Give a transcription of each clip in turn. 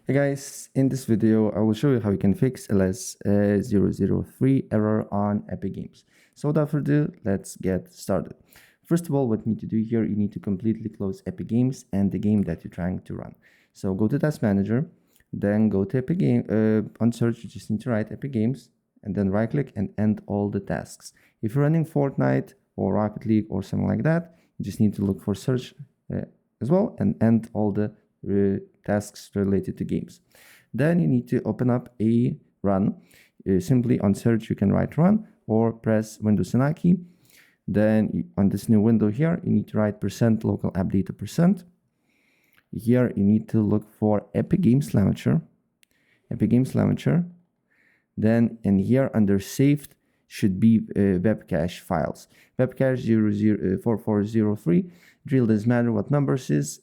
Hey guys, in this video I will show you how you can fix LS-0003 error on Epic Games. So without further ado, let's get started. First of all, what you need to do here, you need to completely close Epic Games and the game that you're trying to run. So go to Task Manager, then go to Epic Game, on search you just need to write Epic Games and then right click and end all the tasks. If you're running Fortnite or Rocket League or something like that, you just need to look for search as well and end all the tasks related to games. Then you need to open up a run. Simply on search you can write run or press Windows and I key. Then on this new window here you need to write %local app data %. Here you need to look for Epic Games Launcher. Then in here under saved should be web cache files. Web cache 004403. It really doesn't matter what numbers is.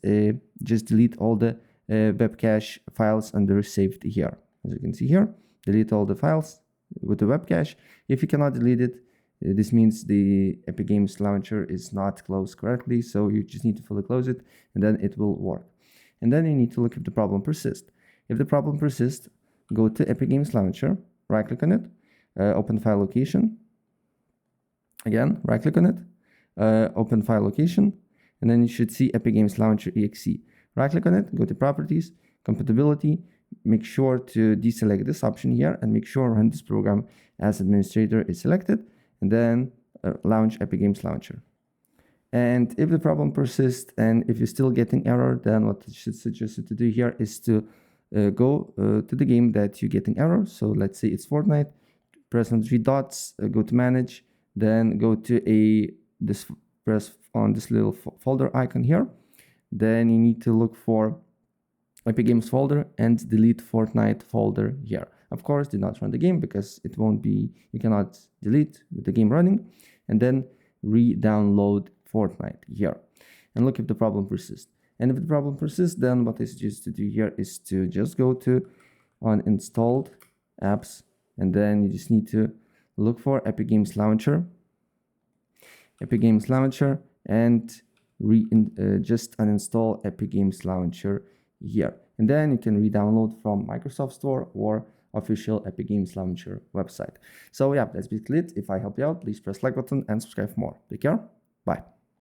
Just delete all the web cache files under saved here. As you can see here, delete all the files with the web cache. If you cannot delete it, this means the Epic Games Launcher is not closed correctly. So you just need to fully close it and then it will work. And then you need to look if the problem persists. If the problem persists, go to Epic Games Launcher, right click on it, open file location. Again, right click on it, open file location, and then you should see Epic Games Launcher exe. Right click on it, go to properties, compatibility, make sure to deselect this option here and make sure run this program as administrator is selected, and then launch Epic Games Launcher. And if the problem persists and if you're still getting error, then what I should suggest you to do here is to go to the game that you're getting error. So let's say it's Fortnite, press on 3 dots, go to manage, then go to press on this little folder icon here. Then you need to look for Epic Games folder and delete Fortnite folder here. Of course, do not run the game because it won't be, you cannot delete with the game running. And then re-download Fortnite here and look if the problem persists. And if the problem persists, then what I suggest to do here is to just go to on installed apps, and then you just need to look for Epic Games Launcher, and just uninstall Epic Games Launcher here. And then you can re-download from Microsoft Store or official Epic Games Launcher website. So yeah, that's basically it. If I helped you out, please press like button and subscribe for more. Take care. Bye.